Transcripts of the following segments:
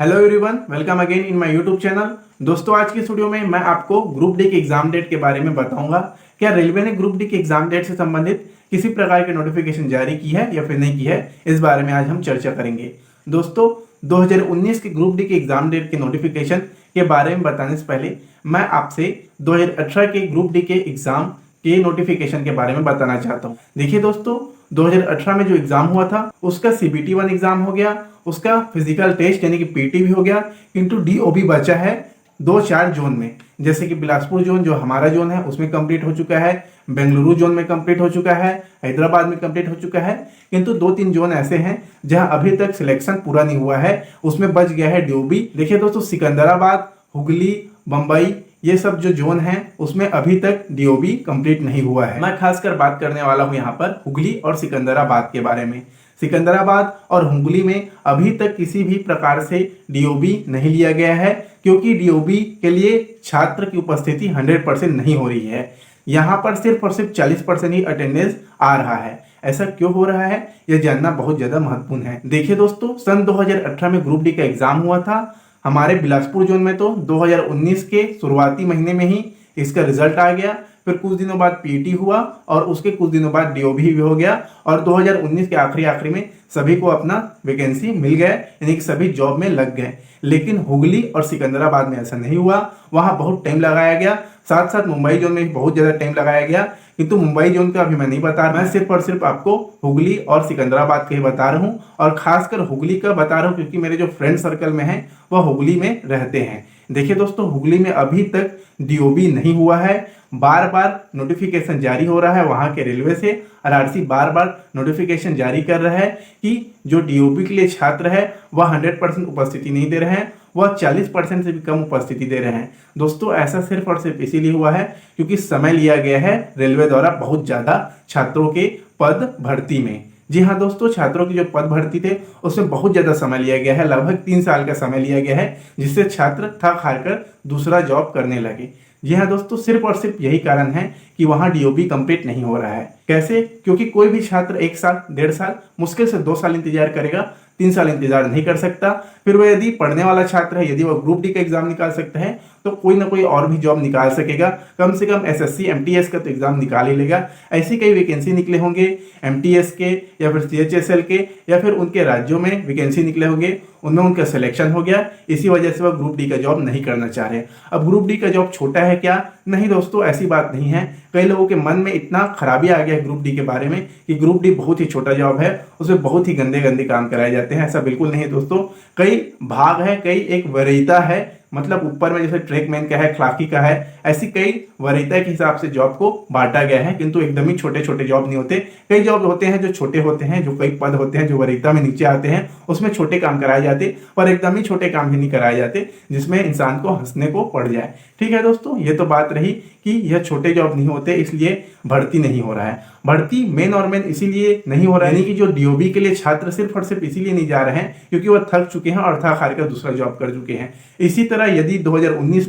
Hello everyone, welcome again in my YouTube channel. दोस्तों, आज की इस वीडियो में मैं आपको ग्रुप डी के एग्जाम डेट के बारे में बताऊंगा। क्या रेलवे ने ग्रुप डी के एग्जाम डेट से संबंधित किसी प्रकार की नोटिफिकेशन जारी की है या फिर नहीं की है, इस बारे में आज हम चर्चा करेंगे। दोस्तों, 2019 के ग्रुप डी के एग्जाम डेट के नोटिफिकेशन के बारे में बताने से पहले मैं आपसे 2018 के ग्रुप डी के एग्जाम के नोटिफिकेशन के बारे में बताना चाहता हूँ। देखिए दोस्तों, 2018 में जो एग्जाम हुआ था उसका CBT 1 एग्जाम हो गया, उसका फिजिकल टेस्ट यानी कि PT भी हो गया, किंतु DOB बचा है 2-4 जोन में। जैसे कि बिलासपुर जोन जो हमारा जोन है उसमें कंप्लीट हो चुका है, बेंगलुरु जोन में कंप्लीट हो चुका है, हैदराबाद में कंप्लीट हो चुका है, किंतु 2-3 जोन ऐसे हैं जहां अभी तक सिलेक्शन पूरा नहीं हुआ है, उसमें बच गया है DOB। देखिए दोस्तों, सिकंदराबाद, हुगली, बंबई, ये सब जो जोन है उसमें अभी तक DOB कंप्लीट नहीं हुआ है। मैं खासकर बात करने वाला हूं यहाँ पर हुगली और सिकंदराबाद के बारे में। सिकंदराबाद और हुगली में अभी तक किसी भी प्रकार से DOB नहीं लिया गया है, क्योंकि DOB के लिए छात्र की उपस्थिति 100% नहीं हो रही है। यहाँ पर सिर्फ और सिर्फ 40% ही अटेंडेंस आ रहा है। ऐसा क्यों हो रहा है, यह जानना बहुत ज्यादा महत्वपूर्ण है। देखिए दोस्तों, सन 2018 में ग्रुप डी का एग्जाम हुआ था। हमारे बिलासपुर जोन में तो 2019 के शुरुआती महीने में ही इसका रिजल्ट आ गया, फिर कुछ दिनों बाद PT हुआ और उसके कुछ दिनों बाद DOB भी हो गया, और 2019 के आखिरी में सभी को अपना वैकेंसी मिल गया, यानी कि सभी जॉब में लग गए। लेकिन हुगली और सिकंदराबाद में ऐसा नहीं हुआ, वहां बहुत टाइम लगाया गया। साथ साथ मुंबई जोन में भी बहुत ज्यादा टाइम लगाया गया, किंतु मुंबई जोन का अभी मैं नहीं बता रहा, मैं सिर्फ और सिर्फ आपको हुगली और सिकंदराबाद के ही बता रहा हूँ, और खासकर हुगली का बता रहा हूँ क्योंकि मेरे जो फ्रेंड सर्कल में है वह हुगली में रहते हैं। देखिए दोस्तों, हुगली में अभी तक DOB नहीं हुआ है। बार बार नोटिफिकेशन जारी हो रहा है वहां के रेलवे से, RRC बार बार नोटिफिकेशन जारी कर रहा है कि जो DOB के लिए छात्र है वह 100% उपस्थिति नहीं दे रहे हैं, वह 40% से भी कम उपस्थिति दे रहे हैं। दोस्तों, ऐसा सिर्फ और सिर्फ इसीलिए हुआ है क्योंकि समय लिया गया है रेलवे द्वारा बहुत ज्यादा छात्रों के पद भर्ती में। जी हाँ दोस्तों, छात्रों की जो पद भर्ती थे उसमें बहुत ज्यादा समय लिया गया है, लगभग 3 साल का समय लिया गया है, जिससे छात्र थक हार कर दूसरा जॉब करने लगे। जी हाँ दोस्तों, सिर्फ और सिर्फ यही कारण है कि वहां DOB कंप्लीट नहीं हो रहा है। कैसे? क्योंकि कोई भी छात्र 1 साल, 1.5 साल, मुश्किल से 2 साल इंतजार करेगा, 3 साल इंतजार नहीं कर सकता। फिर वह यदि पढ़ने वाला छात्र है, यदि वह ग्रुप डी का एग्जाम निकाल सकता है तो कोई ना कोई और भी जॉब निकाल सकेगा। कम से कम SSC MTS का तो एग्जाम निकाल ही लेगा। ऐसी कई वैकेंसी निकले होंगे MTS के या फिर CHSL के, या फिर उनके राज्यों में वैकेंसी निकले होंगे, उनमें उनका सिलेक्शन हो गया, इसी वजह से वह ग्रुप डी का जॉब नहीं करना चाह रहे। अब ग्रुप डी का जॉब छोटा है क्या? नहीं दोस्तों, ऐसी बात नहीं है। कई लोगों के मन में इतना खराबी आ गया है ग्रुप डी के बारे में कि ग्रुप डी बहुत ही छोटा जॉब है, उसमें बहुत ही गंदे गंदे काम कराए जाते हैं। ऐसा बिल्कुल नहीं है दोस्तों। कई भाग है, कई एक वरीयता है, मतलब ऊपर में जैसे ट्रैकमैन का है, क्लार्की का है, ऐसी कई वरीयता के हिसाब से जॉब को बांटा गया है, किंतु एकदम ही छोटे छोटे जॉब नहीं होते। कई जॉब होते हैं जो छोटे होते हैं, जो कई पद होते हैं जो वरीयता में नीचे आते हैं, उसमें छोटे काम कराए जाते, पर एकदम ही छोटे काम भी नहीं कराए जाते जिसमें इंसान को हंसने को पड़ जाए। ठीक है दोस्तों, ये तो बात रही कि यह छोटे जॉब नहीं होते इसलिए भर्ती नहीं हो रहा है। भर्ती मेन और मेन इसीलिए नहीं हो रहा है, यानी कि जो DOB के लिए छात्र सिर्फ और सिर्फ इसीलिए नहीं जा रहे हैं क्योंकि वह थक चुके हैं और थक हार कर दूसरा जॉब कर चुके हैं। इसी तरह यदि 2019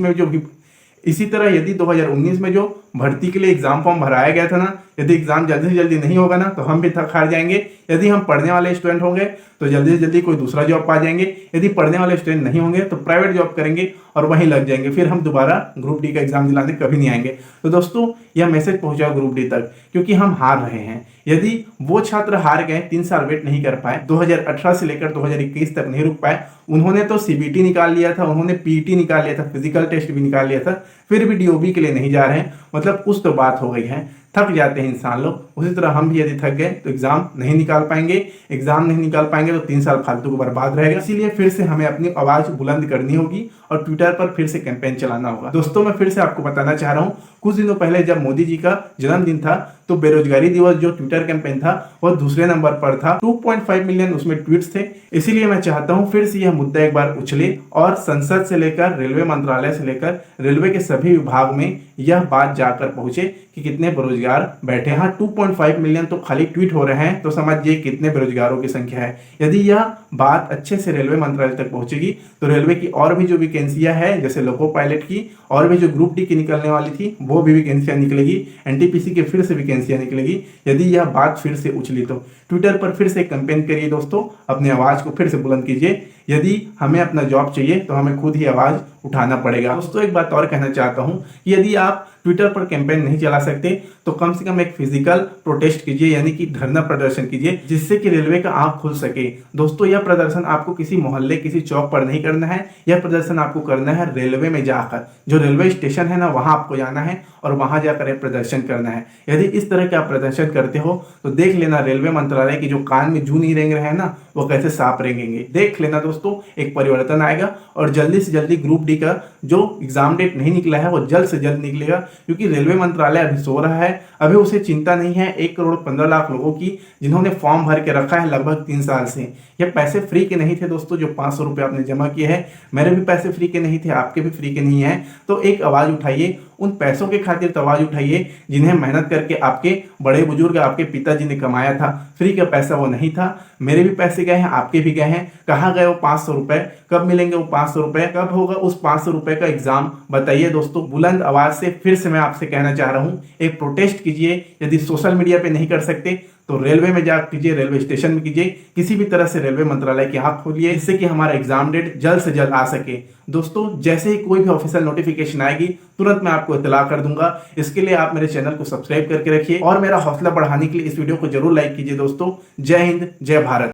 में जो भर्ती के लिए एग्जाम फॉर्म भराया गया था ना, यदि एग्जाम जल्दी से जल्दी नहीं होगा ना तो हम भी थक हार जाएंगे। यदि हम पढ़ने वाले स्टूडेंट होंगे तो जल्दी से जल्दी कोई दूसरा जॉब पा जाएंगे, यदि पढ़ने वाले स्टूडेंट नहीं होंगे तो प्राइवेट जॉब करेंगे और वहीं लग जाएंगे, फिर हम दोबारा ग्रुप डी का एग्जाम दिलाने कभी नहीं आएंगे। तो दोस्तों, यह मैसेज पहुंचाओ ग्रुप डी तक, क्योंकि हम हार रहे हैं। यदि वो छात्र हार गए, 3 साल वेट नहीं कर पाए, 2018 से लेकर 2021 तक नहीं रुक पाए, उन्होंने तो CBT निकाल लिया था, उन्होंने PT निकाल लिया था, फिजिकल टेस्ट भी निकाल लिया था, फिर भी DOB के लिए नहीं जा रहे हैं, मतलब कुछ तो बात हो गई है। थक जाते हैं इंसान लोग। उसी तरह हम भी यदि थक गए तो एग्जाम नहीं निकाल पाएंगे, एग्जाम नहीं निकाल पाएंगे तो 3 साल फालतू को बर्बाद रहेगा। इसीलिए फिर से हमें अपनी आवाज बुलंद करनी होगी और ट्विटर पर फिर से कैंपेन चलाना होगा। दोस्तों, मैं फिर से आपको बताना चाह रहा हूँ, कुछ दिनों पहले जब मोदी जी का जन्मदिन था तो बेरोजगारी दिवस जो ट्विटर कैंपेन था वह दूसरे नंबर पर था, 2.5 मिलियन उसमें ट्वीट्स थे। इसीलिए मैं चाहता हूं फिर से यह मुद्दा एक बार उछले और संसद से लेकर रेलवे मंत्रालय से लेकर रेलवे के सभी विभाग में यह बात जाकर पहुंचे कि कितने बेरोजगार बैठे हैं। 2.5 मिलियन तो खाली ट्वीट हो रहे हैं, तो समझिए कितने बेरोजगारों की संख्या है। यदि यह बात अच्छे से रेलवे मंत्रालय तक पहुंचेगी तो रेलवे की और भी जो वैकेंसियां है, जैसे लोको पायलट की और भी जो ग्रुप डी की निकलने वाली थी वो भी वैकेंसियां निकलेगी, NTPC के फिर से वैकेंसियां निकलेगी। यदि यह बात फिर से उछली तो ट्विटर पर फिर से कैंपेन करिए दोस्तों, अपनी आवाज को फिर से बुलंद कीजिए यदि हमें अपना जॉब चाहिए तो हमें खुद ही आवाज उठाना पड़ेगा। दोस्तों एक बात और कहना चाहता हूं कि यदि आप ट्विटर पर कैंपेन नहीं चला सकते तो कम से कम एक फिजिकल प्रोटेस्ट कीजिए, यानी कि धरना प्रदर्शन कीजिए, जिससे कि रेलवे का आंख खुल सके। दोस्तों यह प्रदर्शन आपको किसी मोहल्ले किसी चौक पर नहीं करना है, यह प्रदर्शन आपको करना है रेलवे में जाकर। जो रेलवे स्टेशन है ना, वहां आपको जाना है और वहां जाकर एक प्रदर्शन करना है। यदि इस तरह के आप प्रदर्शन करते हो तो देख लेना रेलवे मंत्रालय की जो कान में जू नहीं रेंग रहे हैं ना, वो कैसे साफ रेंगेंगे। देख लेना दोस्तों, एक परिवर्तन आएगा और जल्दी से जल्दी ग्रुप डी का जो एग्जाम डेट नहीं निकला है वो जल्द से जल्द निकलेगा, क्योंकि रेलवे मंत्रालय अभी सो रहा है। अभी उसे चिंता नहीं है 1,15,00,000 लोगों की जिन्होंने फॉर्म भर के रखा है लगभग 3 साल से। ये पैसे फ्री के नहीं थे दोस्तों, जो 500 रुपये आपने जमा किए हैं। मेरे भी पैसे फ्री के नहीं थे, आपके भी फ्री के नहीं है। तो एक आवाज उठाइए, उन पैसों के खातिर तो आवाज उठाइए जिन्हें मेहनत करके आपके बड़े बुजुर्ग आपके पिताजी ने कमाया था। फ्री का पैसा वो नहीं था। मेरे भी पैसे गए हैं, आपके भी गए हैं। कहाँ गए वो 500 रुपए? कब मिलेंगे वो 500 रुपए? कब होगा उस 500 रुपए का एग्जाम? बताइए दोस्तों। बुलंद आवाज से फिर से मैं आपसे कहना चाह रहा हूं, एक प्रोटेस्ट कीजिए। यदि सोशल मीडिया पे नहीं कर सकते तो रेलवे में जा कीजिए, रेलवे स्टेशन में कीजिए, किसी भी तरह से रेलवे मंत्रालय की आंख खोलिए, जिससे कि हमारा एग्जाम डेट जल्द से जल्द आ सके। दोस्तों जैसे ही कोई भी ऑफिशियल नोटिफिकेशन आएगी तुरंत मैं आपको इत्तला कर दूंगा। इसके लिए आप मेरे चैनल को सब्सक्राइब करके रखिए और मेरा हौसला बढ़ाने के लिए इस वीडियो को जरूर लाइक कीजिए। दोस्तों जय हिंद, जय भारत।